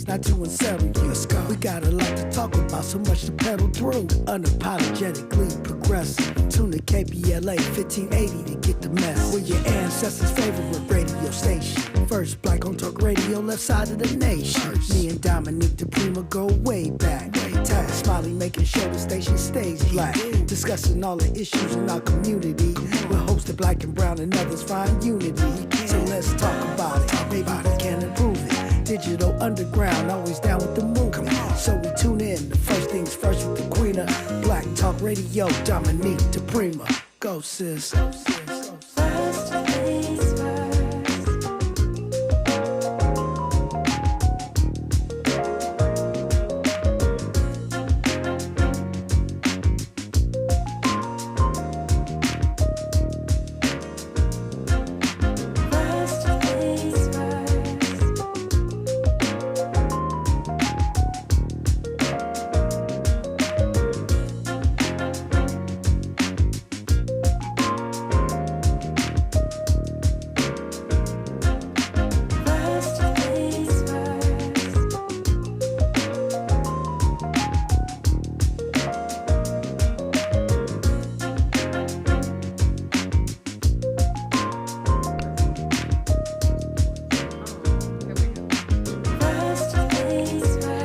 serious, not too unserious. Let's go. We got a lot to talk about, so much to pedal through. Unapologetically progressive. Tune to KBLA 1580 to get the message. We're your ancestors' favorite radio station. First black on talk radio, left side of the nation. Me and Dominique DePrima go way back. Tag Smiley making sure the station stays black. Discussing all the issues in our community. We're hosted black and brown and others find unity. So let's talk about it. Maybe we can improve it. Digital underground, always down with the movement. So we tune in. The first things first with the queen of Black Talk Radio, Dominique DePrima. Go sis. Go sis. First things first.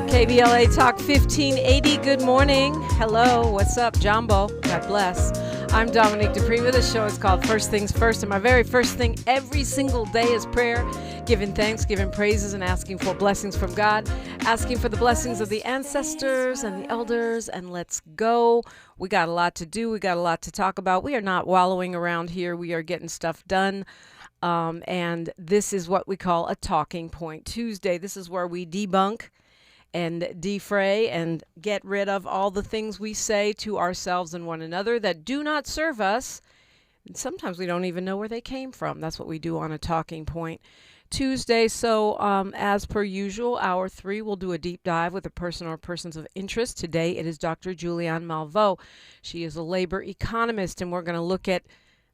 KBLA Talk 1580, good morning. Hello, what's up, Jumbo? God bless. I'm Dominique DePrima. The show is called First Things First, and my very first thing every single day is prayer, giving thanks, giving praises, and asking for blessings from God, asking for the blessings of the ancestors and the elders, and let's go. We got a lot to do. We got a lot to talk about. We are not wallowing around here. We are getting stuff done. And this is what we call a Talking Point Tuesday. This is where we debunk and defray and get rid of all the things we say to ourselves and one another that do not serve us. And sometimes we don't even know where they came from. That's what we do on a Talking Point Tuesday. So as per usual, hour 3, we'll do a deep dive with a person or persons of interest. Today it is Dr. Julianne Malveaux. She is a labor economist, and we're going to look at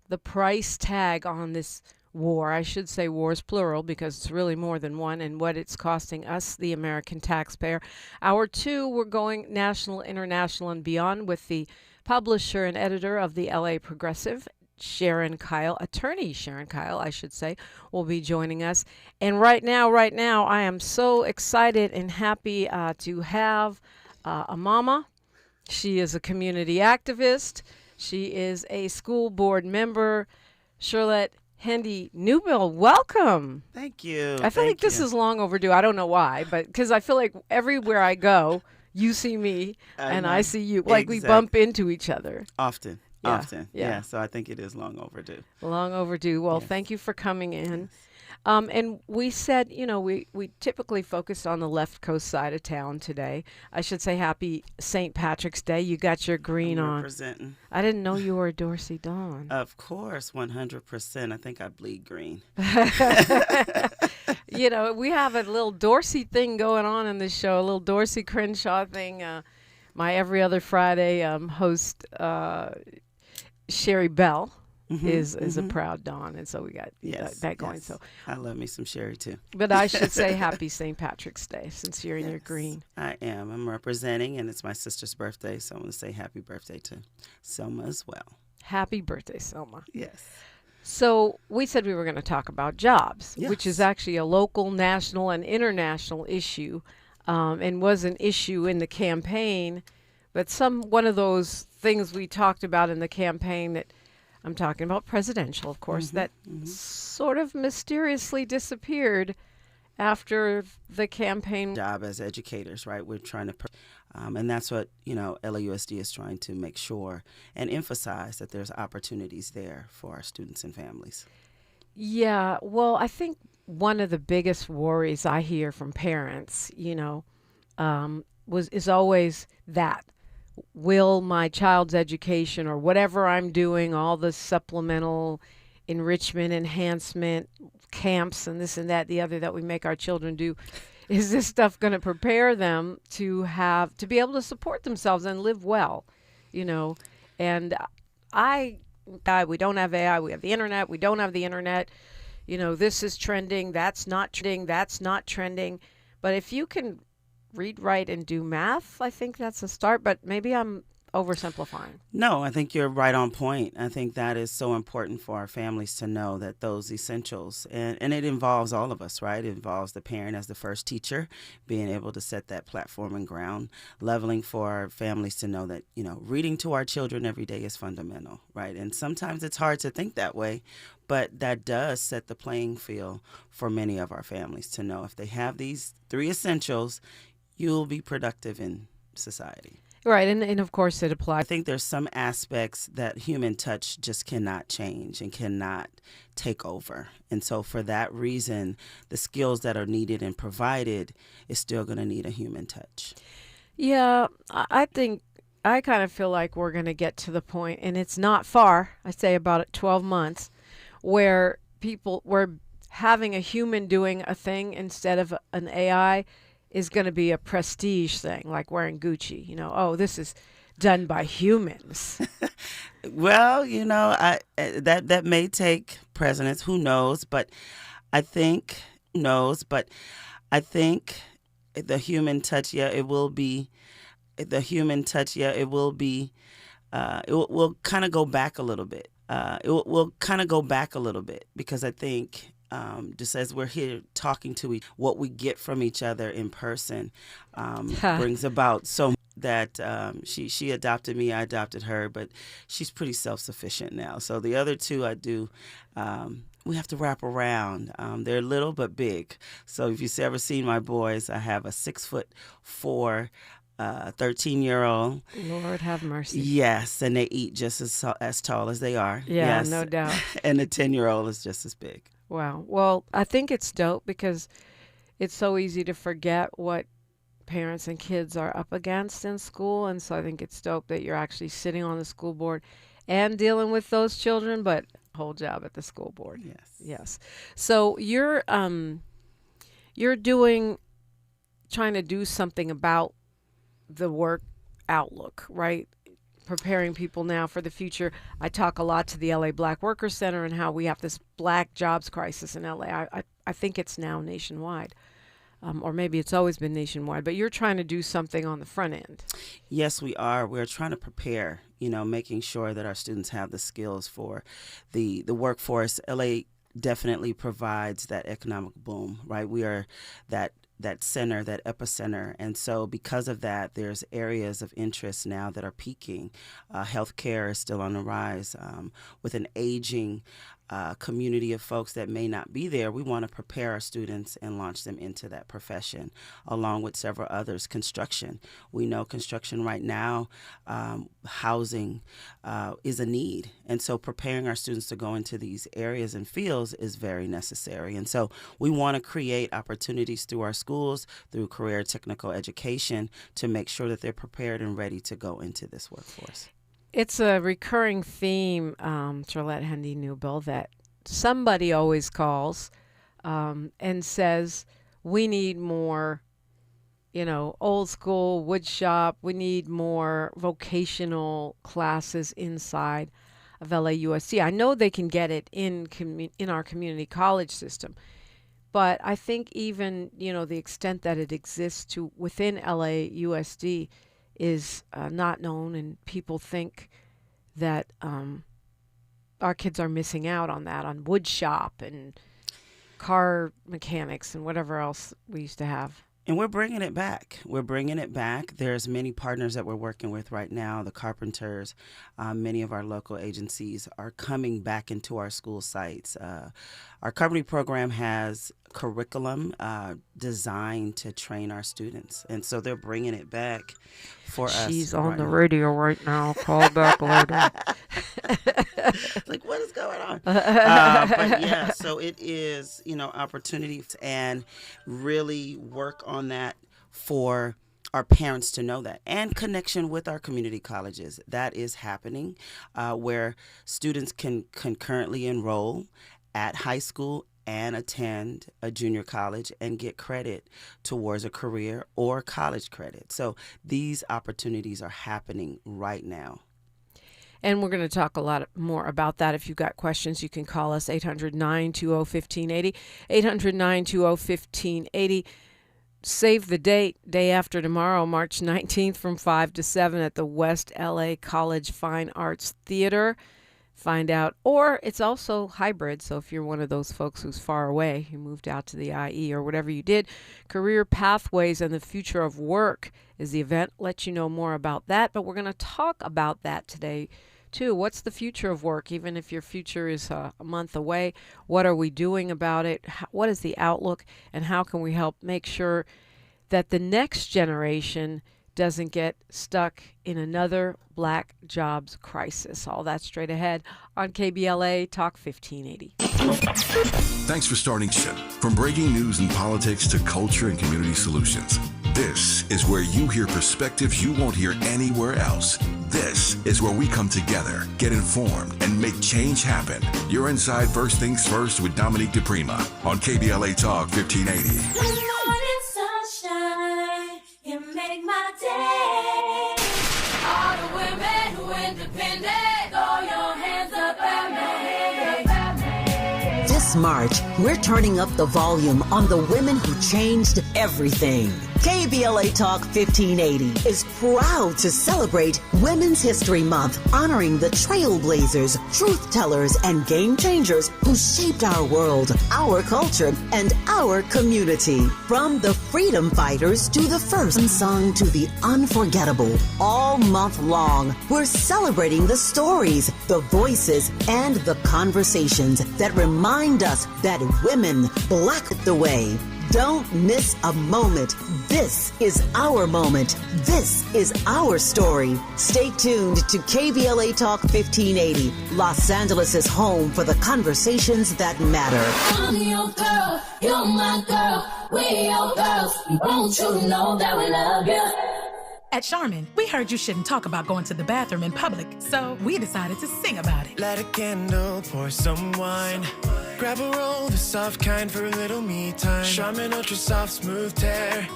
the price tag on this war. I should say wars plural because it's really more than one, and what it's costing us, the American taxpayer. Hour 2, we're going national, international, and beyond with the publisher and editor of the LA Progressive, Sharon Kyle, attorney Sharon Kyle, I should say, will be joining us. And right now, I am so excited and happy to have a mama. She is a community activist. She is a school board member. Sherlett Hendy Newbill, welcome. Thank you. I feel like this is long overdue. I don't know why, but because I feel like everywhere I go, you see me and I see you. Like we bump into each other. Often. Yeah. So I think it is long overdue. Long overdue. Well, Yes. Thank you for coming in. Yes. And we said, we typically focused on the left coast side of town today. I should say happy St. Patrick's Day. You got your green I'm on. representing. I didn't know you were a Dorsey Dawn. Of course, 100%. I think I bleed green. We have a little Dorsey thing going on in this show, a little Dorsey Crenshaw thing. My every other Friday host, Sherry Bell, is a proud Dawn, and so we got that going. Yes. So I love me some Sherry too. but I should say happy St. Patrick's Day since you're in your green. I am. I'm representing, and it's my sister's birthday, so I'm going to say happy birthday to Selma as well. Happy birthday, Selma. Yes. So we said we were going to talk about jobs, Yes. which is actually a local, national, and international issue, and was an issue in the campaign. But one of those things we talked about in the campaign that I'm talking about presidential, of course, that sort of mysteriously disappeared after the campaign. Job as educators, right? We're trying to, and that's what, LAUSD is trying to make sure and emphasize that there's opportunities there for our students and families. Yeah, well, I think one of the biggest worries I hear from parents, is always that. Will my child's education or whatever I'm doing, all the supplemental enrichment, enhancement, camps, and this and that, the other that we make our children do, is this stuff going to prepare them to be able to support themselves and live well, And we don't have AI, we have the internet, we don't have the internet. This is trending, that's not trending, that's not trending. But if you can read, write, and do math, I think that's a start. But maybe I'm oversimplifying. No, I think you're right on point. I think that is so important for our families to know that those essentials, and it involves all of us, right? It involves the parent as the first teacher, being able to set that platform and ground, leveling for our families to know that, reading to our children every day is fundamental, right? And sometimes it's hard to think that way, but that does set the playing field for many of our families to know if they have these 3 essentials, you'll be productive in society. Right, and of course it I applies. think there's some aspects that human touch just cannot change and cannot take over. And so for that reason, the skills that are needed and provided is still going to need a human touch. Yeah, I think I kind of feel like we're going to get to the point, and it's not far, I say about 12 months, where we're having a human doing a thing instead of an AI is going to be a prestige thing, like wearing Gucci. Oh, this is done by humans. Well, that may take precedence. Who knows? But I think the human touch, it will be. The human touch, it will be. We'll kind of go back a little bit. We'll kind of go back a little bit because I think. Just as we're here talking to what we get from each other in person brings about so that she adopted me, I adopted her, but she's pretty self-sufficient now. So the other 2 I do, we have to wrap around. They're little but big. So if you've ever seen my boys, I have a 6'4" 13-year-old. Lord have mercy. Yes, and they eat just as tall as they are. Yeah, yes. no doubt. And the 10-year-old is just as big. Wow. Well, I think it's dope because it's so easy to forget what parents and kids are up against in school. And so I think it's dope that you're actually sitting on the school board and dealing with those children, but whole job at the school board. Yes. Yes. So you're trying to do something about the work outlook, right? Preparing people now for the future. I talk a lot to the LA Black Workers Center and how we have this black jobs crisis in LA. I think it's now nationwide, or maybe it's always been nationwide, but you're trying to do something on the front end. Yes, we are. We're trying to prepare, making sure that our students have the skills for the workforce. LA definitely provides that economic boom, right? We are that center, that epicenter. And so because of that, there's areas of interest now that are peaking. Healthcare is still on the rise. With an aging community of folks that may not be there, we want to prepare our students and launch them into that profession, along with several others. Construction. We know construction right now, housing is a need. And so preparing our students to go into these areas and fields is very necessary. And so we want to create opportunities through our schools, through career technical education, to make sure that they're prepared and ready to go into this workforce. It's a recurring theme, Sherlett Hendy Newbill, that somebody always calls and says, we need more, old school wood shop. We need more vocational classes inside of LAUSD. I know they can get it in our community college system, but I think even, the extent that it exists within LAUSD is not known, and people think that our kids are missing out on that, on wood shop and car mechanics and whatever else we used to have. And we're bringing it back. There's many partners that we're working with right now. The carpenters, many of our local agencies are coming back into our school sites. Our carpentry program has curriculum designed to train our students. And so they're bringing it back for us. She's on the radio right now. Call back later. Like, what is going on? But yeah, so it is, opportunities, and really work on that for our parents to know that, and connection with our community colleges. That is happening where students can concurrently enroll at high school and attend a junior college and get credit towards a career or college credit. So these opportunities are happening right now. And we're going to talk a lot more about that. If you've got questions, you can call us 800-920-1580, 800-920-1580. save the date, day after tomorrow, March 19th from 5 to 7 at the West LA College Fine Arts Theater. Find out. Or it's also hybrid. So if you're one of those folks who's far away, you moved out to the IE or whatever you did, Career Pathways and the Future of Work is the event. Let you know more about that. But we're going to talk about that today too. What's the future of work? Even if your future is a month away, what are we doing about it? What is the outlook? And how can we help make sure that the next generation doesn't get stuck in another black jobs crisis? All that straight ahead on KBLA Talk 1580. Thanks for starting SHIP. From breaking news and politics to culture and community solutions. This is where you hear perspectives you won't hear anywhere else. This is where we come together, get informed, and make change happen. You're inside First Things First with Dominique DePrima on KBLA Talk 1580. Good morning, sunshine. You make my day. All the women who independent, throw your hands up at me. This March, we're turning up the volume on the women who changed everything. KBLA Talk 1580 is proud to celebrate Women's History Month, honoring the trailblazers, truth tellers, and game changers who shaped our world, our culture, and our community. From the freedom fighters to the first unsung to the unforgettable, all month long, we're celebrating the stories, the voices, and the conversations that remind us that women black the way. Don't miss a moment. This is our moment. This is our story. Stay tuned to KBLA Talk 1580, Los Angeles' home for the conversations that matter. I'm your girl, you're my girl, we're your girls. Won't you know that we love you? At Charmin, we heard you shouldn't talk about going to the bathroom in public, so we decided to sing about it. Light a candle, pour some wine. Grab a roll, the soft kind for a little me time. Charmin Ultra Soft Smooth Tear.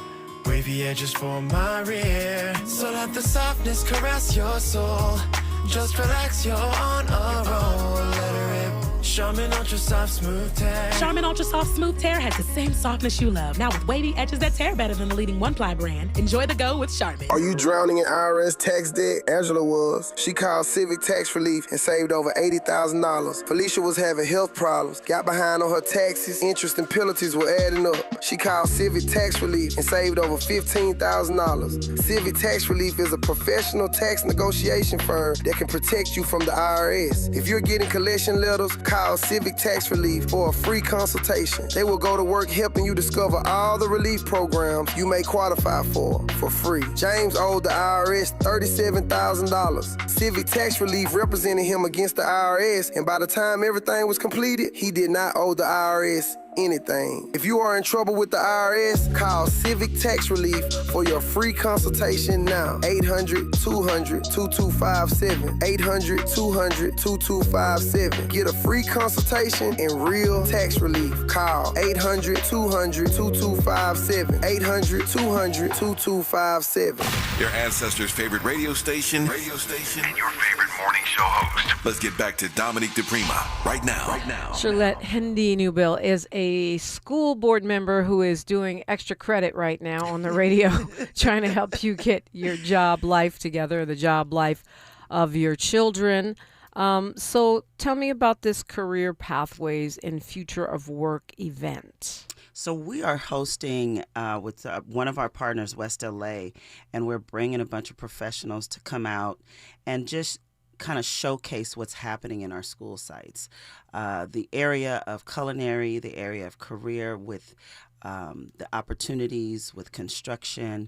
Wavy edges for my rear. So let the softness caress your soul. Just relax, you're on a roll. Let her rip. Charmin Ultra Soft Smooth Tear. Charmin Ultra Soft Smooth Tear has the same softness you love, now with wavy edges that tear better than the leading one-ply brand. Enjoy the go with Charmin. Are you drowning in IRS tax debt? Angela was. She called Civic Tax Relief and saved over $80,000. Felicia was having health problems, got behind on her taxes, interest and penalties were adding up. She called Civic Tax Relief and saved over $15,000. Civic Tax Relief is a professional tax negotiation firm that can protect you from the IRS. If you're getting collection letters, call Civic Tax Relief for a free consultation. They will go to work helping you discover all the relief programs you may qualify for free. James owed the IRS $37,000. Civic Tax Relief represented him against the IRS, and by the time everything was completed, he did not owe the IRS anything. If you are in trouble with the IRS, call Civic Tax Relief for your free consultation now. 800-200-2257. 800-200-2257. Get a free consultation and real tax relief. Call 800-200-2257. 800-200-2257. Your ancestors' favorite radio station, and your favorite morning show host. Let's get back to Dominique DePrima right now. Sherlett Hendy Newbill is a school board member who is doing extra credit right now on the radio, trying to help you get your job life together, the job life of your children. So tell me about this Career Pathways and Future of Work event. So we are hosting with one of our partners, West LA, and we're bringing a bunch of professionals to come out and just kind of showcase what's happening in our school sites. The area of culinary, the area of career with the opportunities with construction.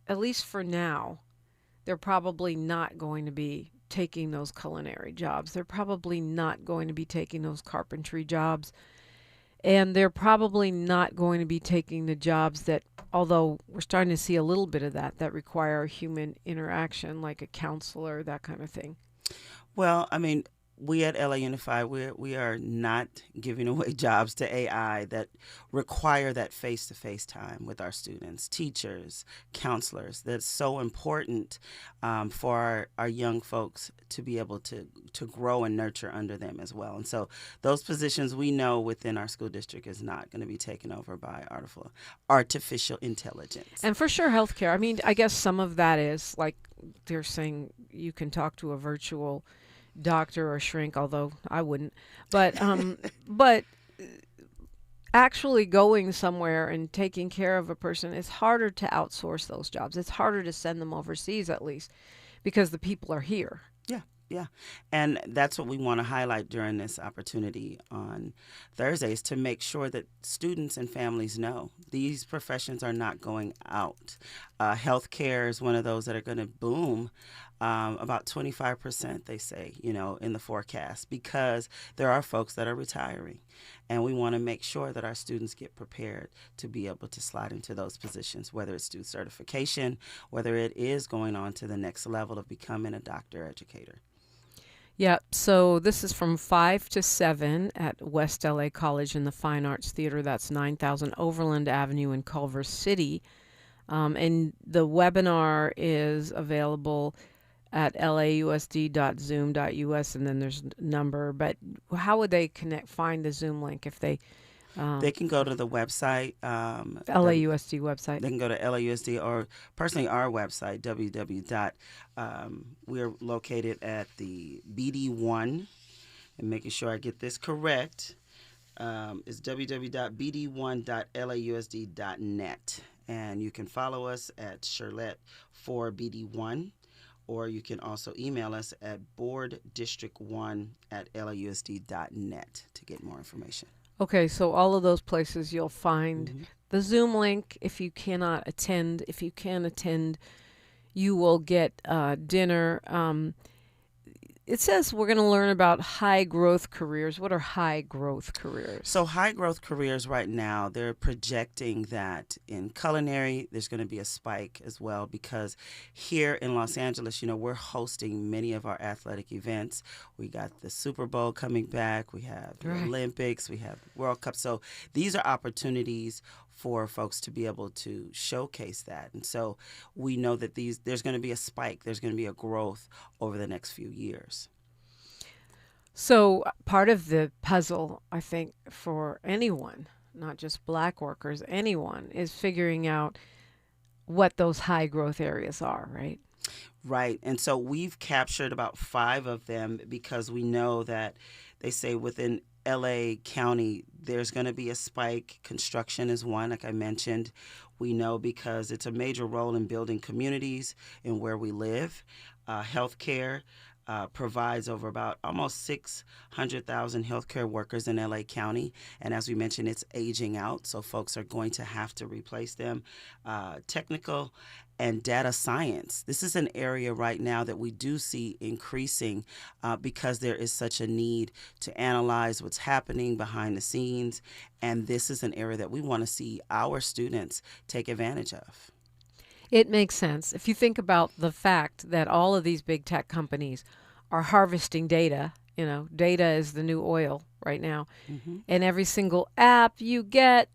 At least for now, they're probably not going to be taking those culinary jobs. They're probably not going to be taking those carpentry jobs. And they're probably not going to be taking the jobs that, although we're starting to see a little bit of that require human interaction, like a counselor, that kind of thing. Well, I mean, we at LA Unified, we are not giving away jobs to AI that require that face-to-face time with our students, teachers, counselors. That's so important for our young folks to be able to grow and nurture under them as well. And so those positions we know within our school district is not going to be taken over by artificial intelligence. And for sure, healthcare. I mean, I guess some of that is like they're saying you can talk to a virtual doctor or shrink, although I wouldn't. But but actually going somewhere and taking care of a person, it's harder to outsource those jobs. It's harder to send them overseas, at least, because the people are here. Yeah, and that's what we want to highlight during this opportunity on Thursdays, to make sure that students and families know these professions are not going out. Healthcare is one of those that are going to boom, about 25%, they say, in the forecast, because there are folks that are retiring. And we want to make sure that our students get prepared to be able to slide into those positions, whether it's through certification, whether it is going on to the next level of becoming a doctor educator. Yeah, so this is from 5 to 7 at West LA College in the Fine Arts Theater. That's 9000 Overland Avenue in Culver City. And the webinar is available at lausd.zoom.us, and then there's a number. But how would they find the Zoom link if they... They can go to the website. LAUSD website. They can go to LAUSD or personally our website, we're located at the BD1, and making sure I get this correct, is www.bd1.lausd.net. And you can follow us at Sherlett for BD1, or you can also email us at boarddistrict1@lausd.net to get more information. Okay, so all of those places you'll find the Zoom link. If you cannot attend, if you can attend, you will get dinner. It says we're going to learn about high growth careers. What are high growth careers? So high growth careers right now, they're projecting that in culinary, there's going to be a spike as well, because here in Los Angeles, we're hosting many of our athletic events. We got the Super Bowl coming back. We have the Olympics. We have the World Cup. So these are opportunities for folks to be able to showcase that. And so we know that there's going to be a spike. There's going to be a growth over the next few years. So part of the puzzle, I think, for anyone, not just Black workers, anyone, is figuring out what those high growth areas are, right? Right. And so we've captured about 5 of them, because we know that they say within LA County, there's going to be a spike. Construction is one, like I mentioned. We know because it's a major role in building communities and where we live. Healthcare provides over about almost 600,000 healthcare workers in LA County. And as we mentioned, it's aging out, so folks are going to have to replace them. Technical and data science. This is an area right now that we do see increasing because there is such a need to analyze what's happening behind the scenes. And this is an area that we want to see our students take advantage of. It makes sense. If you think about the fact that all of these big tech companies are harvesting data, data is the new oil right now. And every single app you get,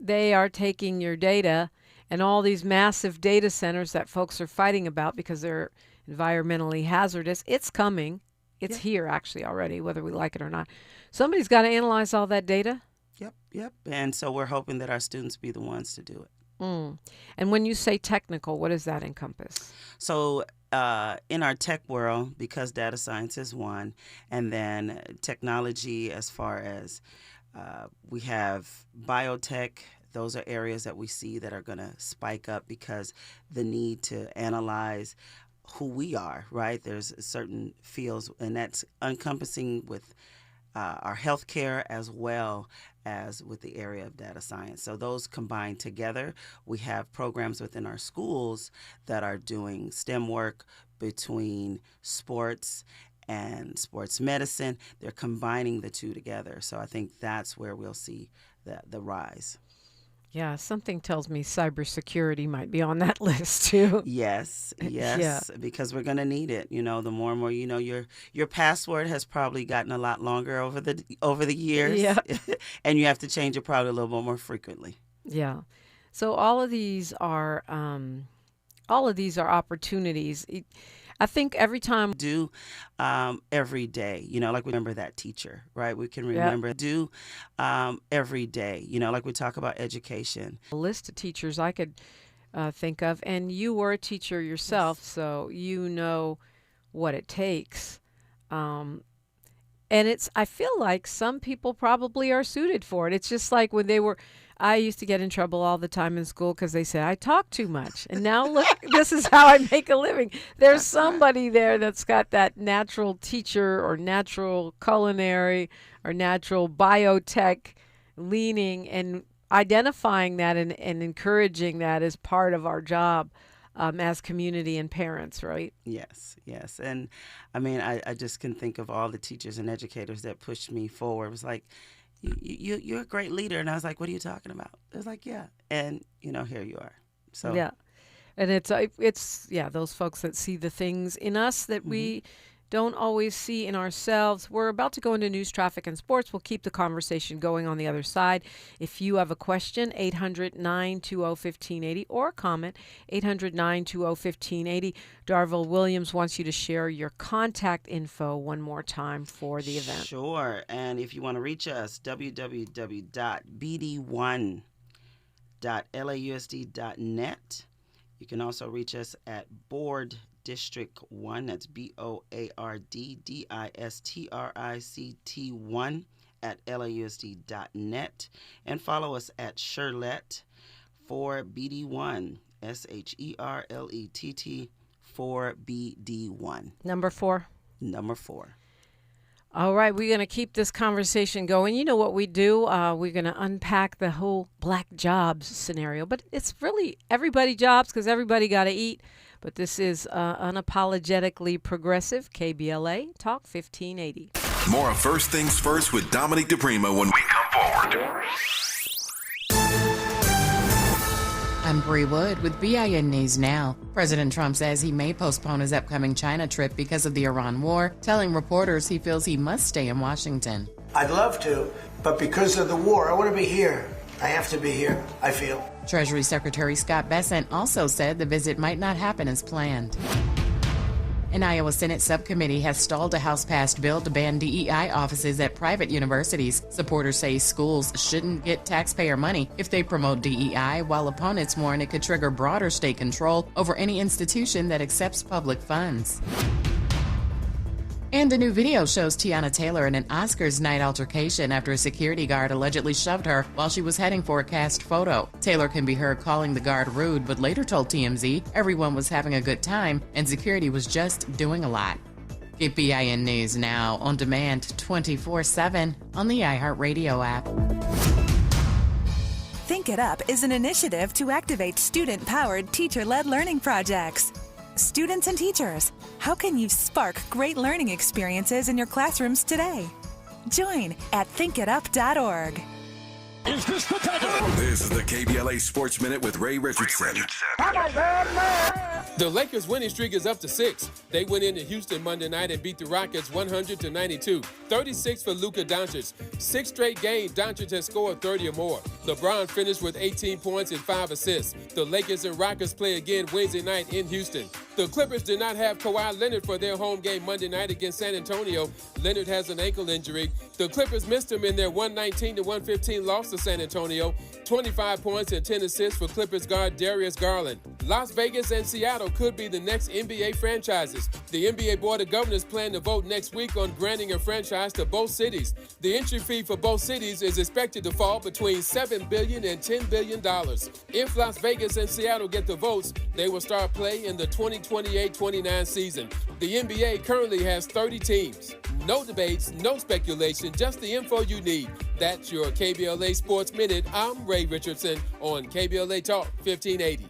they are taking your data, and all these massive data centers that folks are fighting about because they're environmentally hazardous. It's coming. It's here actually already, whether we like it or not. Somebody's got to analyze all that data. Yep. And so we're hoping that our students be the ones to do it. And when you say technical, what does that encompass? So in our tech world, because data science is one, and then technology as far as we have biotech. Those are areas that we see that are going to spike up because the need to analyze who we are, right? There's certain fields, and that's encompassing with our healthcare as well as with the area of data science. So those combined together, we have programs within our schools that are doing STEM work between sports and sports medicine. They're combining the two together. So I think that's where we'll see the rise. Yeah, something tells me cybersecurity might be on that list too. Yes, because we're going to need it. The more and more, your password has probably gotten a lot longer over the years. Yeah. And you have to change it probably a little bit more frequently. Yeah. So all of these are opportunities. I think every time do every day, like we remember that teacher, right? We can remember do every day, like we talk about education. A list of teachers I could think of, and you were a teacher yourself, Yes. so you know what it takes. And I feel like some people probably are suited for it. It's just like when I used to get in trouble all the time in school because they said I talk too much. And now look, this is how I make a living. There's somebody there that's got that natural teacher or natural culinary or natural biotech leaning, and identifying that and encouraging that as part of our job as community and parents, right? Yes. And I mean, I just can think of all the teachers and educators that pushed me forward. It was like, you're a great leader. And I was like, what are you talking about? It was like, yeah. And, here you are. So yeah. And it's those folks that see the things in us that we don't always see in ourselves. We're about to go into news, traffic, and sports. We'll keep the conversation going on the other side. If you have a question, 800-920-1580, or a comment, 800-920-1580. Darville Williams wants you to share your contact info one more time for the event. Sure. And if you want to reach us, www.bd1.lausd.net. You can also reach us at Board District 1, that's BOARDDISTRICT 1 at LAUSD.net, and follow us at Sherlett for BD1, SHERLETT for BD1. Number 4. Number 4. All right, we're going to keep this conversation going. You know what we do? We're going to unpack the whole black jobs scenario, but it's really everybody jobs because everybody got to eat. But this is unapologetically progressive KBLA Talk 1580. More of First Things First with Dominique DePrima when we come forward. I'm Bree Wood with BIN News Now. President Trump says he may postpone his upcoming China trip because of the Iran war, telling reporters he feels he must stay in Washington. I'd love to, but because of the war, I want to be here. I have to be here, I feel. Treasury Secretary Scott Bessent also said the visit might not happen as planned. An Iowa Senate subcommittee has stalled a House-passed bill to ban DEI offices at private universities. Supporters say schools shouldn't get taxpayer money if they promote DEI, while opponents warn it could trigger broader state control over any institution that accepts public funds. And a new video shows Tiana Taylor in an Oscars night altercation after a security guard allegedly shoved her while she was heading for a cast photo. Taylor can be heard calling the guard rude, but later told TMZ everyone was having a good time and security was just doing a lot. Get BIN News Now on demand 24/7 on the iHeartRadio app. Think It Up is an initiative to activate student-powered, teacher-led learning projects. Students and teachers, how can you spark great learning experiences in your classrooms today? Join at thinkitup.org. Is this the time? This is the KBLA Sports Minute with Ray Richardson. The Lakers' winning streak is up to 6. They went into Houston Monday night and beat the Rockets 100-92. 36 for Luka Doncic. 6 straight games, Doncic has scored 30 or more. LeBron finished with 18 points and 5 assists. The Lakers and Rockets play again Wednesday night in Houston. The Clippers did not have Kawhi Leonard for their home game Monday night against San Antonio. Leonard has an ankle injury. The Clippers missed him in their 119-115 loss to San Antonio. 25 points and 10 assists for Clippers guard Darius Garland. Las Vegas and Seattle could be the next NBA franchises. The NBA Board of Governors plan to vote next week on granting a franchise to both cities. The entry fee for both cities is expected to fall between $7 billion and $10 billion. If Las Vegas and Seattle get the votes, they will start play in the 2028-29 season. The NBA currently has 30 teams. No debates, no speculation, just the info you need. That's your KBLA Sports Minute. I'm Ray Richardson on KBLA Talk 1580.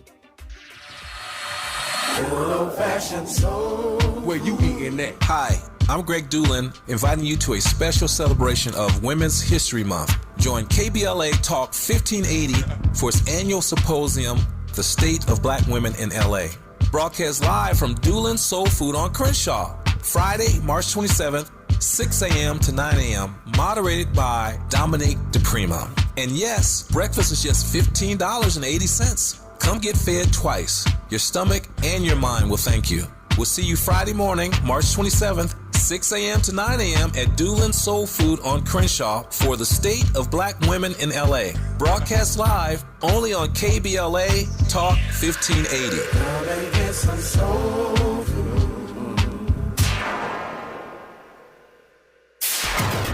Old-fashioned soul. Where you eating at? Hi, I'm Greg Doolin, inviting you to a special celebration of Women's History Month. Join KBLA Talk 1580 for its annual symposium, The State of Black Women in LA. Broadcast live from Doolin Soul Food on Crenshaw, Friday, March 27th, 6 a.m. to 9 a.m., moderated by Dominique DePrima. And yes, breakfast is just $15.80. Come get fed twice. Your stomach and your mind will thank you. We'll see you Friday morning, March 27th, 6 a.m. to 9 a.m. at Doolin Soul Food on Crenshaw for the State of Black Women in LA. Broadcast live only on KBLA Talk 1580.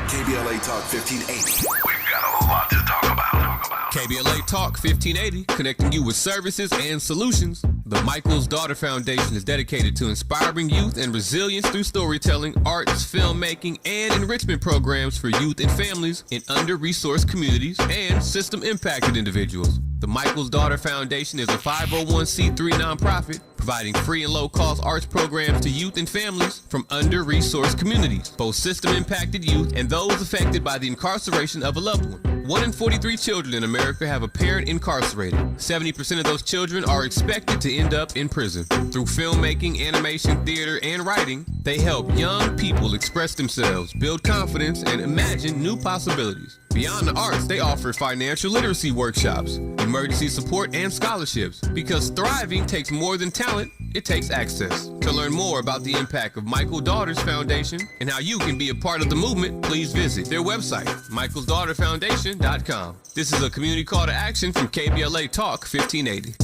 KBLA Talk 1580. We've got a lot to talk about. KBLA Talk 1580, connecting you with services and solutions. The Michael's Daughter Foundation is dedicated to inspiring youth and resilience through storytelling, arts, filmmaking, and enrichment programs for youth and families in under-resourced communities and system-impacted individuals. The Michael's Daughter Foundation is a 501c3 nonprofit providing free and low-cost arts programs to youth and families from under-resourced communities, both system-impacted youth and those affected by the incarceration of a loved one. 1 in 43 children in America have a parent incarcerated. 70% of those children are expected to end up in prison. Through filmmaking, animation, theater, and writing, they help young people express themselves, build confidence, and imagine new possibilities. Beyond the arts, they offer financial literacy workshops, emergency support, and scholarships. Because thriving takes more than talent, it takes access. To learn more about the impact of Michael Daughters Foundation and how you can be a part of the movement, please visit their website, michaelsdaughterfoundation.com. This is a community call to action from KBLA Talk 1580.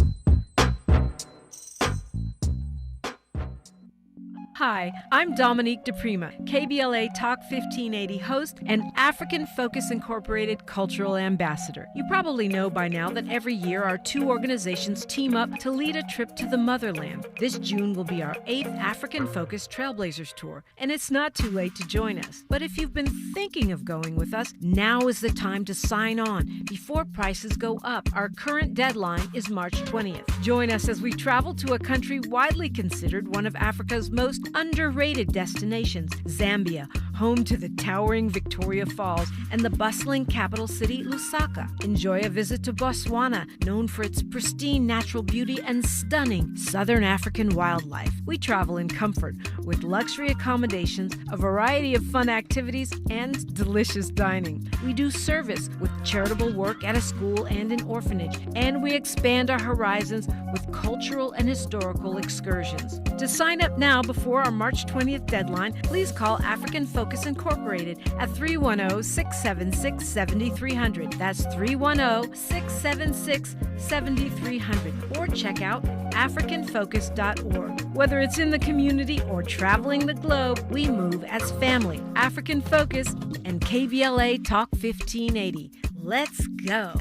Hi, I'm Dominique DePrima, KBLA Talk 1580 host and African Focus Incorporated Cultural Ambassador. You probably know by now that every year our two organizations team up to lead a trip to the motherland. This June will be our 8th African Focus Trailblazers Tour, and it's not too late to join us. But if you've been thinking of going with us, now is the time to sign on before prices go up. Our current deadline is March 20th. Join us as we travel to a country widely considered one of Africa's most underrated destinations, Zambia, home to the towering Victoria Falls and the bustling capital city, Lusaka. Enjoy a visit to Botswana, known for its pristine natural beauty and stunning southern African wildlife. We travel in comfort with luxury accommodations, a variety of fun activities, and delicious dining. We do service with charitable work at a school and an orphanage, and we expand our horizons with cultural and historical excursions. To sign up now before our March 20th deadline, please call African Focus Incorporated at 310-676-7300. That's 310-676-7300. Or check out africanfocus.org. Whether it's in the community or traveling the globe, we move as family. African Focus and KBLA Talk 1580. Let's go.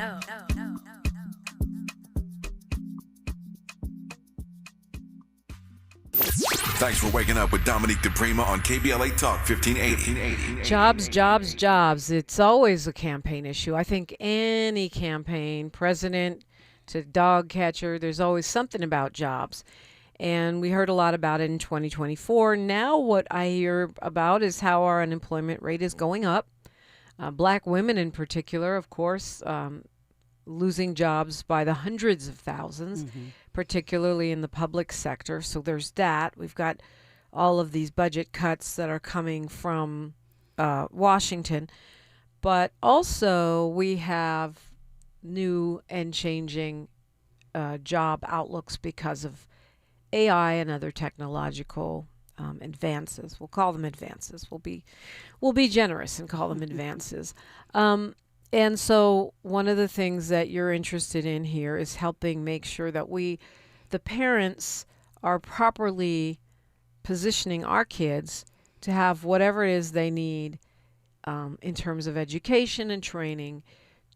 Thanks for waking up with Dominique DePrima on KBLA Talk 1580. Jobs, jobs, jobs. It's always a campaign issue. I think any campaign, president to dog catcher, there's always something about jobs. And we heard a lot about it in 2024. Now what I hear about is how our unemployment rate is going up. Black women in particular, of course, losing jobs by the hundreds of thousands, particularly in the public sector. So there's that. We've got all of these budget cuts that are coming from Washington. But also we have new and changing job outlooks because of AI and other technological advances. We'll call them advances. We'll be generous and call them advances. And so one of the things that you're interested in here is helping make sure that the parents, are properly positioning our kids to have whatever it is they need in terms of education and training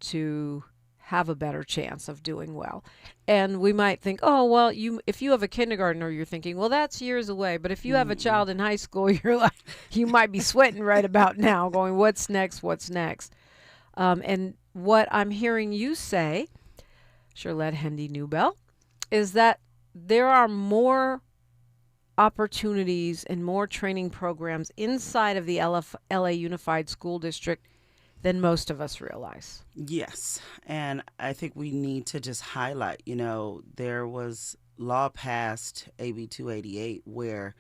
to have a better chance of doing well. And we might think, oh, well, if you have a kindergartner, you're thinking, well, that's years away. But if you have a child in high school, you're like, you might be sweating right about now going, what's next? What's next? And what I'm hearing you say, Sherlett Hendy Newbill, is that there are more opportunities and more training programs inside of the LA Unified School District than most of us realize. Yes. And I think we need to just highlight, there was law passed, AB 288, where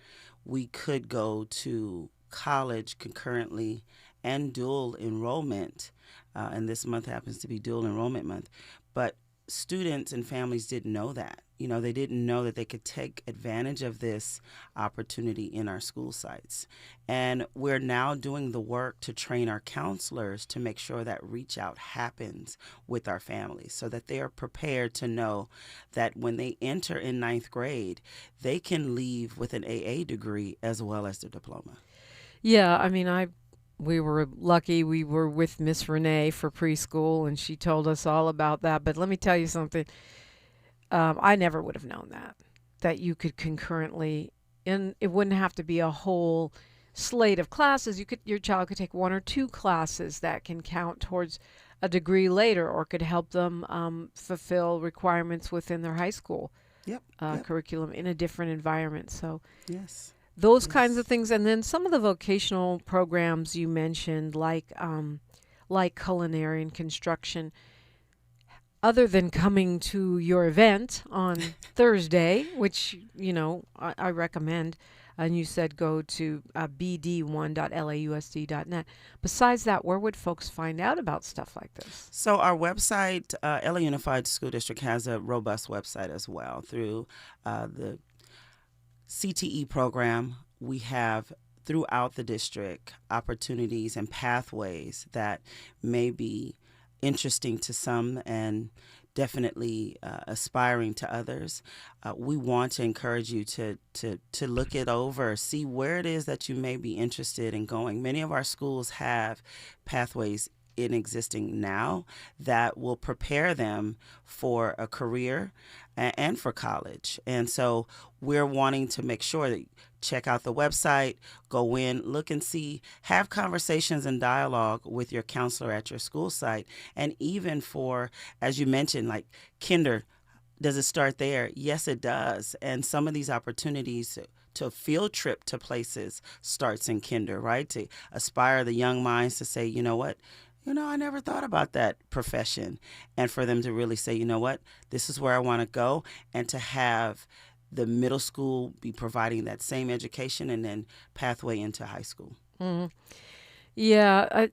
we could go to college concurrently and dual enrollment. And this month happens to be dual enrollment month. But students and families didn't know that. They didn't know that they could take advantage of this opportunity in our school sites. And we're now doing the work to train our counselors to make sure that reach out happens with our families so that they are prepared to know that when they enter in ninth grade, they can leave with an AA degree as well as their diploma. Yeah, I mean, we were lucky. We were with Miss Renee for preschool, and she told us all about that. But let me tell you something. I never would have known that you could concurrently, and it wouldn't have to be a whole slate of classes. Your child could take one or two classes that can count towards a degree later, or could help them fulfill requirements within their high school curriculum in a different environment. So yes. Those kinds of things. And then some of the vocational programs you mentioned, like culinary and construction, other than coming to your event on Thursday, which, I recommend, and you said go to bd1.lausd.net. Besides that, where would folks find out about stuff like this? So our website, LA Unified School District, has a robust website as well. Through the CTE program, we have throughout the district opportunities and pathways that may be interesting to some and definitely aspiring to others. We want to encourage you to look it over, see where it is that you may be interested in going. Many of our schools have pathways in existing now that will prepare them for a career and for college. And so we're wanting to make sure that you check out the website, go in, look and see, have conversations and dialogue with your counselor at your school site. And even for, as you mentioned, like kinder, does it start there? Yes, it does. And some of these opportunities to field trip to places starts in kinder, right? To aspire the young minds to say, you know what? I never thought about that profession. And for them to really say, you know what, this is where I want to go. And to have the middle school be providing that same education and then pathway into high school. Mm-hmm. Yeah,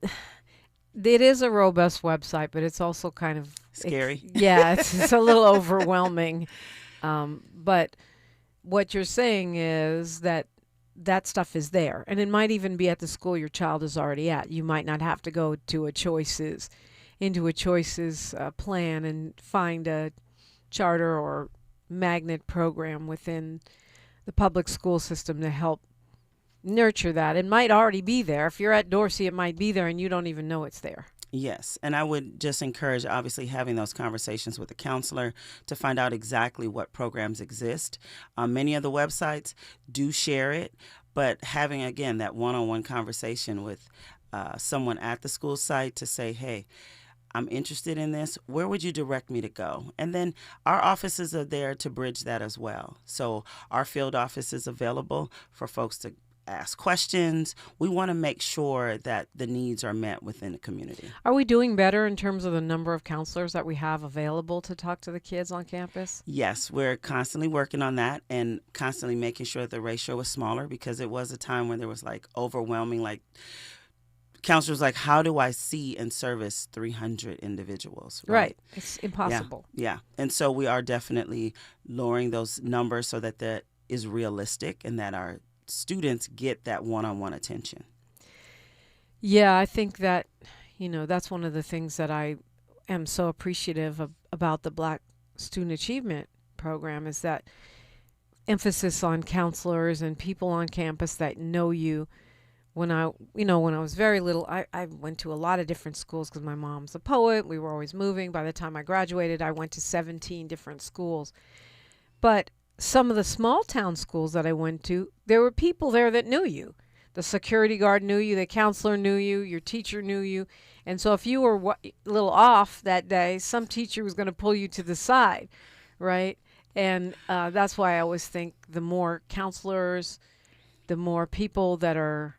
it is a robust website, but it's also kind of scary. It's a little overwhelming. But what you're saying is that stuff is there, and it might even be at the school your child is already at. You might not have to go to a choices plan and find a charter or magnet program within the public school system to help nurture that. It might already be there. If you're at Dorsey, it might be there and you don't even know it's there. Yes, and I would just encourage, obviously, having those conversations with the counselor to find out exactly what programs exist. Many of the websites do share it, but having, again, that one-on-one conversation with someone at the school site to say, hey, I'm interested in this. Where would you direct me to go? And then our offices are there to bridge that as well. So our field office is available for folks to ask questions. We want to make sure that the needs are met within the community. Are we doing better in terms of the number of counselors that we have available to talk to the kids on campus? Yes, we're constantly working on that and constantly making sure that the ratio is smaller, because it was a time when there was overwhelming, counselors how do I see and service 300 individuals? Right. It's impossible. Yeah. And so we are definitely lowering those numbers so that that is realistic and that our students get that one-on-one attention. Yeah, I think that, that's one of the things that I am so appreciative of about the Black Student Achievement Program is that emphasis on counselors and people on campus that know you. When I was very little, I went to a lot of different schools because my mom's a poet. We were always moving. By the time I graduated, I went to 17 different schools. But some of the small town schools that I went to, there were people there that knew you. The security guard knew you, the counselor knew you, your teacher knew you. And so if you were a little off that day, some teacher was going to pull you to the side, right? And that's why I always think the more counselors, the more people that are,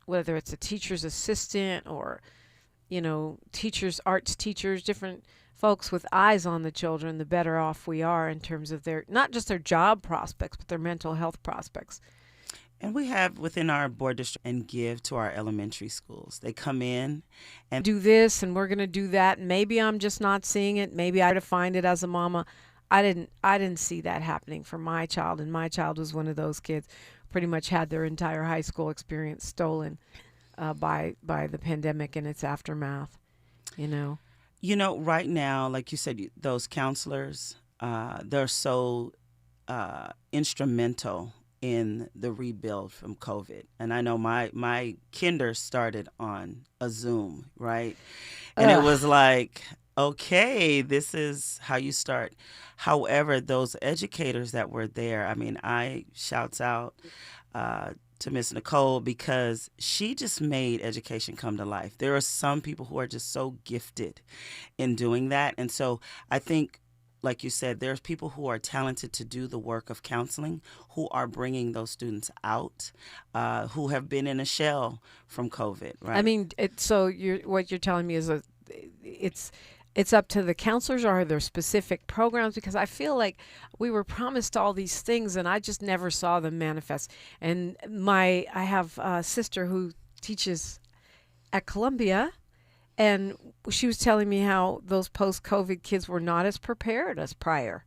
whether it's a teacher's assistant or teachers, arts teachers, different folks with eyes on the children, the better off we are in terms of their, not just their job prospects, but their mental health prospects. And we have within our board district and give to our elementary schools. They come in and do this, and we're going to do that. And maybe I'm just not seeing it. Maybe I had to find it as a mama. I didn't see that happening for my child, and my child was one of those kids pretty much had their entire high school experience stolen by the pandemic and its aftermath. Right now, like you said, those counselors, they're so instrumental in the rebuild from COVID. And I know my kinder started on a Zoom, right? And it was like, okay, this is how you start. However, those educators that were there, I shouts out to Miss Nicole, because she just made education come to life. There are some people who are just so gifted in doing that. And so I think, like you said, there's people who are talented to do the work of counseling, who are bringing those students out, who have been in a shell from COVID, right? So what you're telling me is it's up to the counselors, or are there specific programs? Because I feel like we were promised all these things and I just never saw them manifest. And I have a sister who teaches at Columbia, and she was telling me how those post-COVID kids were not as prepared as prior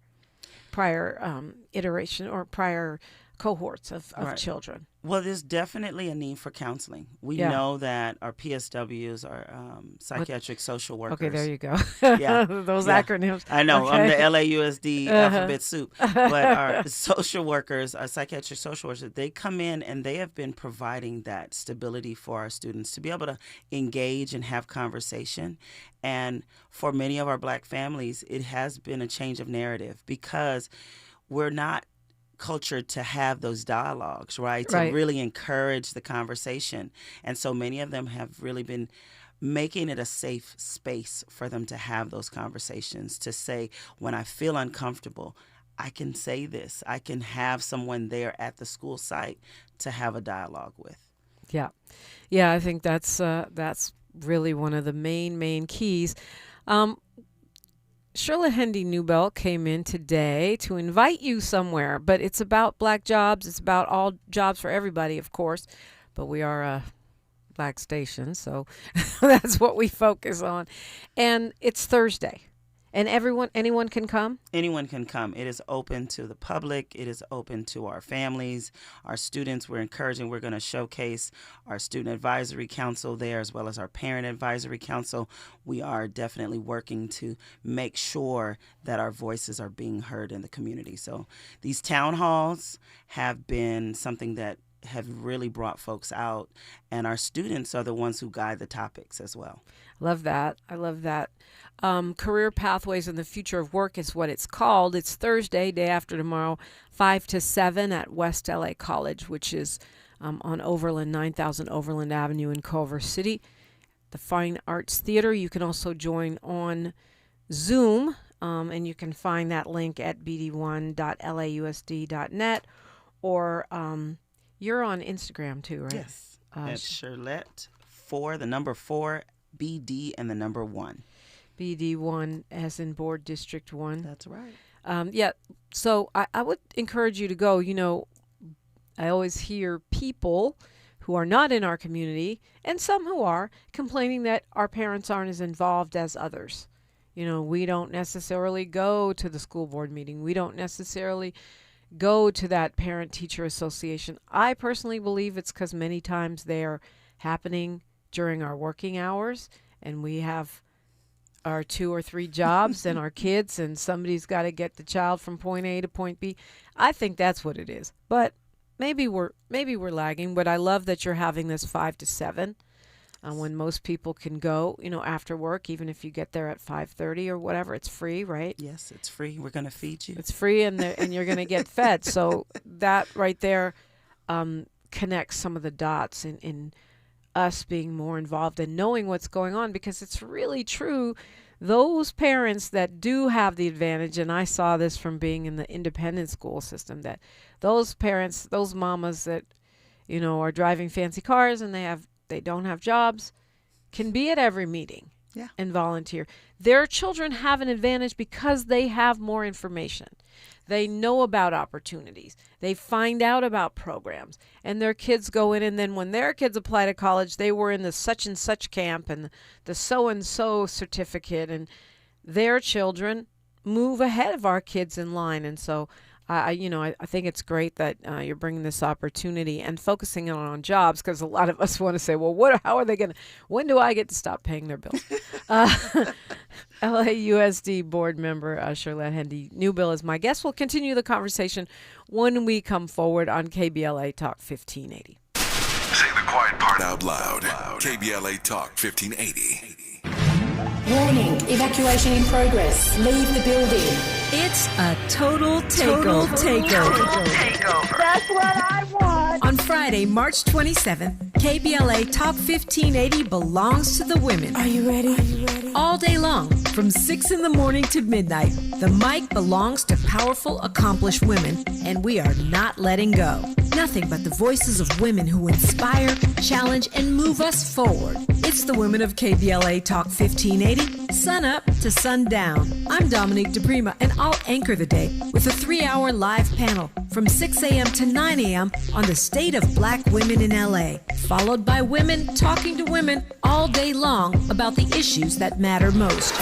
iteration or prior cohorts of children. Well, there's definitely a need for counseling. We know that our PSWs, our psychiatric social workers. Okay, there you go. Yeah. Those acronyms. I know. Okay. I'm the LAUSD alphabet soup. But our social workers, our psychiatric social workers, they come in and they have been providing that stability for our students to be able to engage and have conversation. And for many of our Black families, it has been a change of narrative, because we're not culture to have those dialogues, right? To really encourage the conversation. And so many of them have really been making it a safe space for them to have those conversations, to say, when I feel uncomfortable, I can say this. I can have someone there at the school site to have a dialogue with. Yeah. I think that's really one of the main keys. Sherlett Hendy Newbill came in today to invite you somewhere, but it's about Black jobs. It's about all jobs for everybody, of course, but we are a Black station, so that's what we focus on. And it's Thursday, and anyone can come? Anyone can come. It is open to the public. It is open to our families, our students. We're going to showcase our Student Advisory Council there, as well as our Parent Advisory Council. We are definitely working to make sure that our voices are being heard in the community. So these town halls have been something that have really brought folks out, and our students are the ones who guide the topics as well. Love that. I love that. Career Pathways and the Future of Work is what it's called. It's Thursday, day after tomorrow, 5 to 7 at West LA College, which is on Overland, 9000 Overland Avenue in Culver City. The Fine Arts Theater. You can also join on Zoom, and you can find that link at bd1.lausd.net, or you're on Instagram too, right? Yes. At Sherlett, 4, the number 4, BD, and the number 1. BD1 as in Board District 1. That's right. So I would encourage you to go. I always hear people who are not in our community, and some who are, complaining that our parents aren't as involved as others. We don't necessarily go to the school board meeting. We don't necessarily go to that parent-teacher association. I personally believe it's because many times they are happening during our working hours, and we have our 2 or 3 jobs and our kids, and somebody's got to get the child from point A to point B. I think that's what it is. But maybe we're lagging. But I love that you're having this 5 to 7, when most people can go, after work, even if you get there at 5:30 or whatever. It's free, right? Yes, it's free. We're going to feed you. It's free, and you're going to get fed. So that right there connects some of the dots in us being more involved and knowing what's going on, because it's really true. Those parents that do have the advantage, and I saw this from being in the independent school system, that those parents, those mamas that, are driving fancy cars and they don't have jobs, can be at every meeting Yeah. and volunteer. Their children have an advantage because they have more information. They know about opportunities. They find out about programs. And their kids go in, and then when their kids apply to college, they were in the such and such camp and the so-and-so certificate, and their children move ahead of our kids in line. And so I think it's great that you're bringing this opportunity and focusing on jobs, because a lot of us want to say, well, when do I get to stop paying their bills? LAUSD board member Sherlett Hendy Newbill is my guest. We'll continue the conversation when we come forward on KBLA Talk 1580. Say the quiet part out loud. KBLA Talk 1580. Warning, evacuation in progress. Leave the building. It's a total takeover. That's what I want. On Friday, March 27th, KBLA Talk 1580 belongs to the women. Are you ready? All day long, from 6 in the morning to midnight, the mic belongs to powerful, accomplished women, and we are not letting go. Nothing but the voices of women who inspire, challenge, and move us forward. It's the women of KBLA Talk 1580, sun up to sundown. I'm Dominique DePrima, and I'll anchor the day with a 3-hour live panel from 6 a.m. to 9 a.m. on the state of Black women in LA, followed by women talking to women all day long about the issues that matter most.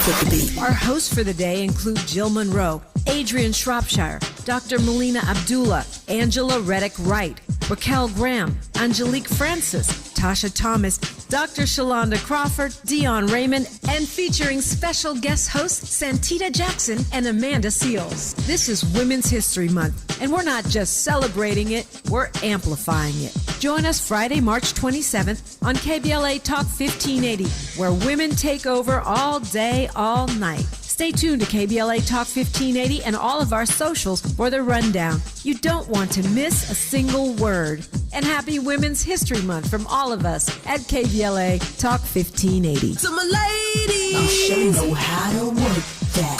Our hosts for the day include Jill Monroe, Adrian Shropshire, Dr. Melina Abdullah, Angela Reddick Wright, Raquel Graham, Angelique Francis, Tasha Thomas, Dr. Shalonda Crawford, Dion Raymond, and featuring special guest hosts Santita Jackson and Amanda Seals. This is Women's History Month, and we're not just celebrating it, we're amplifying it. Join us Friday, March 27th on KBLA Talk 1580, where women take over all day, all night. Stay tuned to KBLA Talk 1580 and all of our socials for the rundown. You don't want to miss a single word. And happy Women's History Month from all of us at KBLA Talk 1580. To my ladies, I'm sure you know how to work that.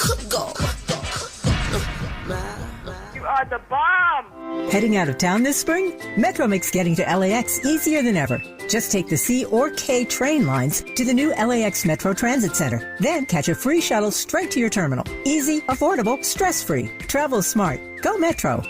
You are the bomb. Heading out of town this spring? Metro makes getting to LAX easier than ever. Just take the C or K train lines to the new LAX Metro Transit Center. Then catch a free shuttle straight to your terminal. Easy, affordable, stress-free. Travel smart. Go Metro.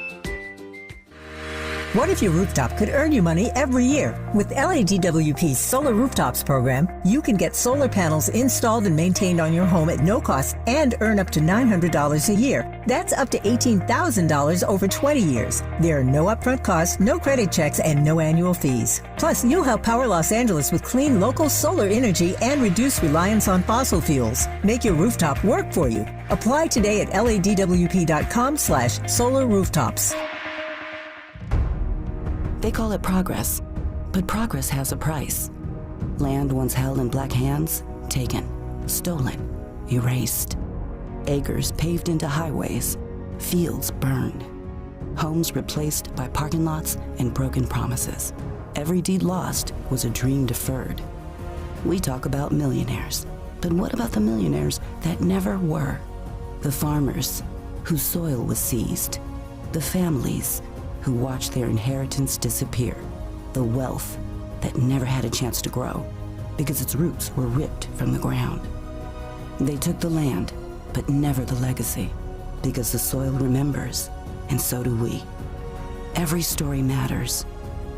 What if your rooftop could earn you money every year? With LADWP's Solar Rooftops program, you can get solar panels installed and maintained on your home at no cost and earn up to $900 a year. That's up to $18,000 over 20 years. There are no upfront costs, no credit checks, and no annual fees. Plus, you'll help power Los Angeles with clean local solar energy and reduce reliance on fossil fuels. Make your rooftop work for you. Apply today at ladwp.com/solar rooftops. They call it progress, but progress has a price. Land once held in black hands, taken, stolen, erased. Acres paved into highways, fields burned. Homes replaced by parking lots and broken promises. Every deed lost was a dream deferred. We talk about millionaires, but what about the millionaires that never were? The farmers whose soil was seized, the families who watched their inheritance disappear, the wealth that never had a chance to grow because its roots were ripped from the ground. They took the land, but never the legacy, because the soil remembers, and so do we. Every story matters.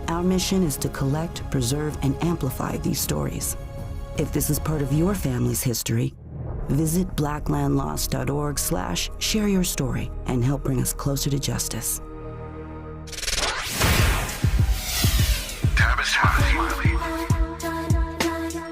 Our mission is to collect, preserve, and amplify these stories. If this is part of your family's history, visit blacklandlost.org/share your story and help bring us closer to justice.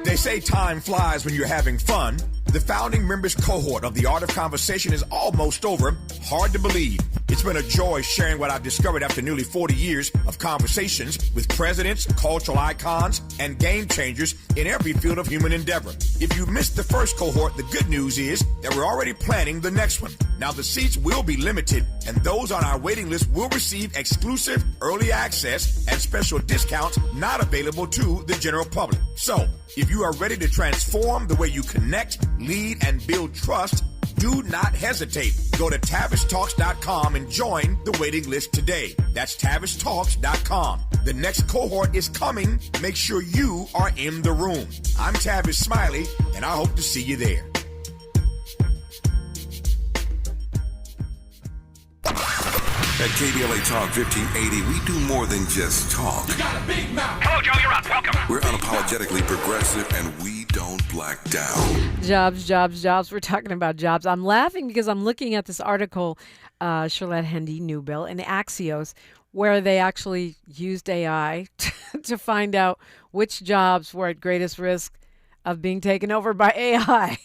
They say time flies when you're having fun. The founding members cohort of The Art of Conversation is almost over. Hard to believe. It's been a joy sharing what I've discovered after nearly 40 years of conversations with presidents, cultural icons, and game changers in every field of human endeavor. If you missed the first cohort, the good news is that we're already planning the next one. Now, the seats will be limited, and those on our waiting list will receive exclusive early access and special discounts not available to the general public. So, if you are ready to transform the way you connect, lead, and build trust, do not hesitate. Go to TavishTalks.com and join the waiting list today. That's TavishTalks.com. The next cohort is coming. Make sure you are in the room. I'm Tavis Smiley, and I hope to see you there. At KBLA Talk 1580, we do more than just talk. You got a big mouth. Hello, Joe, you're up. Welcome. We're unapologetically progressive, and we don't black down. Jobs, jobs, jobs. We're talking about jobs. I'm laughing because I'm looking at this article, Sherlett Hendy Newbill in Axios, where they actually used AI to find out which jobs were at greatest risk of being taken over by AI.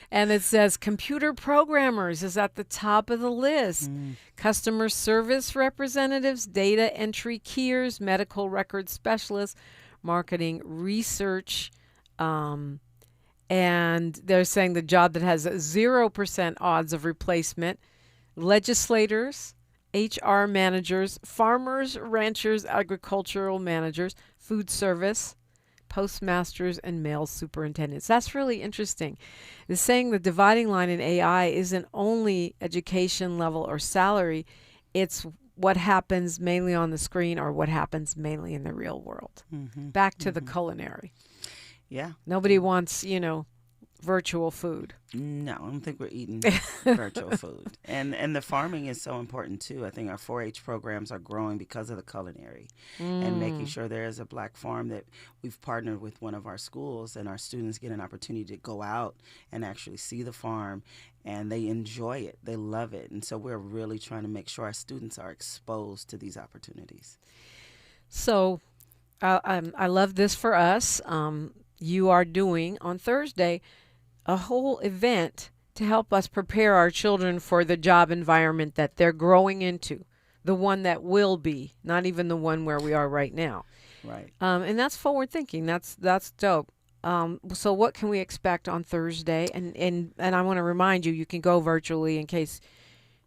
And it says computer programmers is at the top of the list. Customer service representatives, data entry keyers, medical record specialists, marketing research. And they're saying the job that has 0% odds of replacement, legislators, HR managers, farmers, ranchers, agricultural managers, food service, postmasters, and mail superintendents. That's really interesting. It's saying the dividing line in AI isn't only education level or salary, it's what happens mainly on the screen or what happens mainly in the real world. Back to the culinary. Yeah. Nobody wants, virtual food. No, I don't think we're eating virtual food. And the farming is so important too. I think our 4-H programs are growing because of the culinary and making sure there is a black farm that we've partnered with one of our schools, and our students get an opportunity to go out and actually see the farm, and they enjoy it. They love it. And so we're really trying to make sure our students are exposed to these opportunities. So I love this for us. You are doing on Thursday a whole event to help us prepare our children for the job environment that they're growing into, the one that will be, not even the one where we are right now. Right. And that's forward thinking. That's dope. So what can we expect on Thursday? And I want to remind you, you can go virtually in case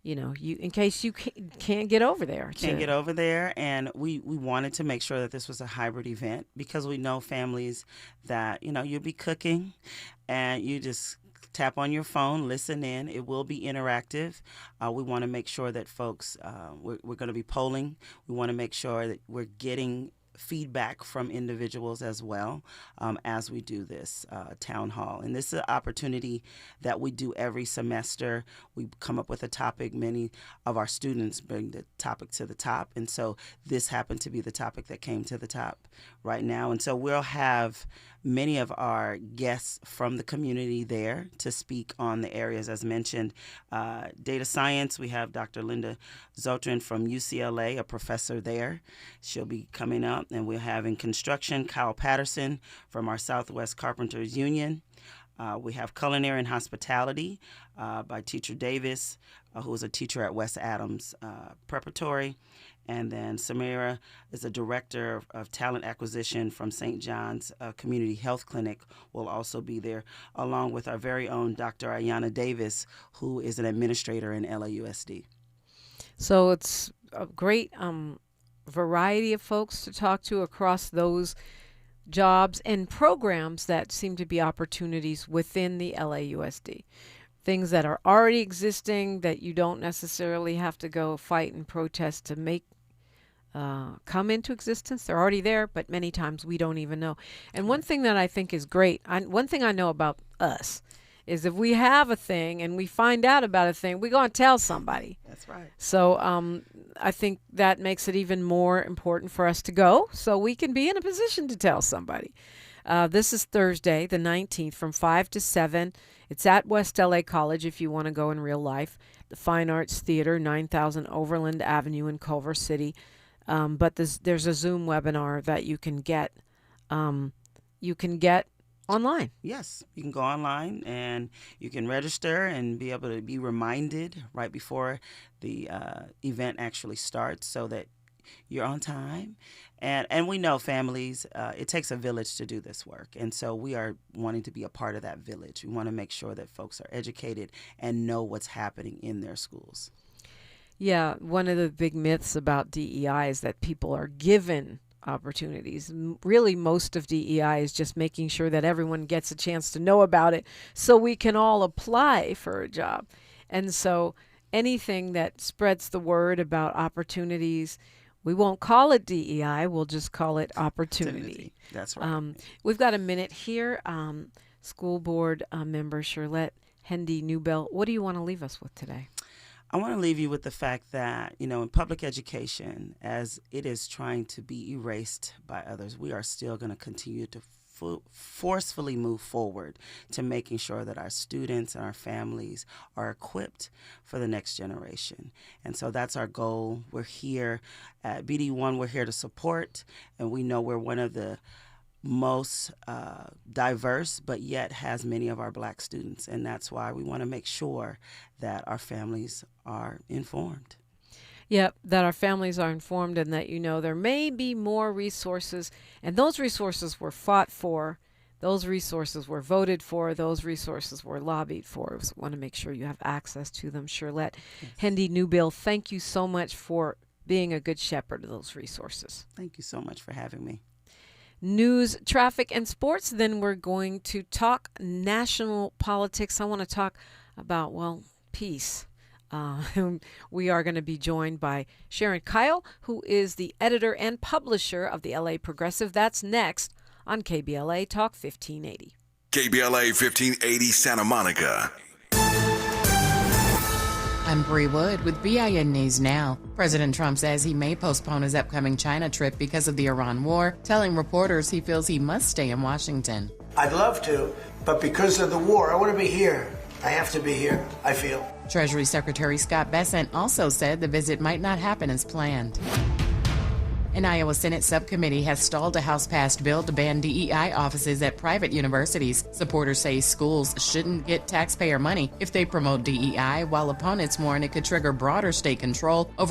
you can't get over there. Can't get over there, and we wanted to make sure that this was a hybrid event because we know families that, you'll be cooking and you just tap on your phone, listen in. It will be interactive. We want to make sure that folks, we're going to be polling. We want to make sure that we're getting feedback from individuals as well as we do this town hall. And this is an opportunity that we do every semester. We come up with a topic. Many of our students bring the topic to the top. And so this happened to be the topic that came to the top right now. And so we'll have many of our guests from the community there to speak on the areas as mentioned. Data science, we have Dr. Linda Zotrin from UCLA, a professor there. She'll be coming up. And we're having construction, Kyle Patterson from our Southwest Carpenters Union. We have culinary and hospitality by Teacher Davis, who is a teacher at West Adams Preparatory. And then Samira is a director of talent acquisition from St. John's Community Health Clinic, will also be there, along with our very own Dr. Ayanna Davis, who is an administrator in LAUSD. So it's a great variety of folks to talk to across those jobs and programs that seem to be opportunities within the LAUSD. Things that are already existing that you don't necessarily have to go fight and protest to make come into existence. They're already there, but many times we don't even know. And one thing that I think is great, one thing I know about us is if we have a thing and we find out about a thing, we're going to tell somebody. That's right. So I think that makes it even more important for us to go so we can be in a position to tell somebody. This is Thursday, the 19th, from 5 to 7. It's at West LA College if you want to go in real life. The Fine Arts Theater, 9000 Overland Avenue in Culver City. But there's a Zoom webinar that you can get. Online. Yes, you can go online and you can register and be able to be reminded right before the event actually starts so that you're on time. And we know families, it takes a village to do this work. And so we are wanting to be a part of that village. We want to make sure that folks are educated and know what's happening in their schools. Yeah, one of the big myths about DEI is that people are given opportunities. Really, most of DEI is just making sure that everyone gets a chance to know about it so we can all apply for a job. And so anything that spreads the word about opportunities, We won't call it DEI. We'll just call it opportunity. That's right. We've got a minute here. School board member Sherlett Hendy Newbill, what do you want to leave us with today? I want to leave you with the fact that, in public education, as it is trying to be erased by others, we are still going to continue to forcefully move forward to making sure that our students and our families are equipped for the next generation. And so that's our goal. We're here at BD1, we're here to support, and we know we're one of the most diverse, but yet has many of our Black students. And that's why we want to make sure that our families are informed. Yep, that our families are informed and that, there may be more resources. And those resources were fought for. Those resources were voted for. Those resources were lobbied for. So we want to make sure you have access to them. Sherlett Hendy Newbill, thank you so much for being a good shepherd of those resources. Thank you so much for having me. News, traffic, and sports. Then we're going to talk national politics. I want to talk about, peace. We are going to be joined by Sharon Kyle, who is the editor and publisher of the LA Progressive. That's next on KBLA Talk 1580. KBLA 1580 Santa Monica. I'm Bree Wood with BIN News Now. President Trump says he may postpone his upcoming China trip because of the Iran war, telling reporters he feels he must stay in Washington. I'd love to, but because of the war, I want to be here. I have to be here, I feel. Treasury Secretary Scott Bessent also said the visit might not happen as planned. An Iowa Senate subcommittee has stalled a House-passed bill to ban DEI offices at private universities. Supporters say schools shouldn't get taxpayer money if they promote DEI, while opponents warn it could trigger broader state control over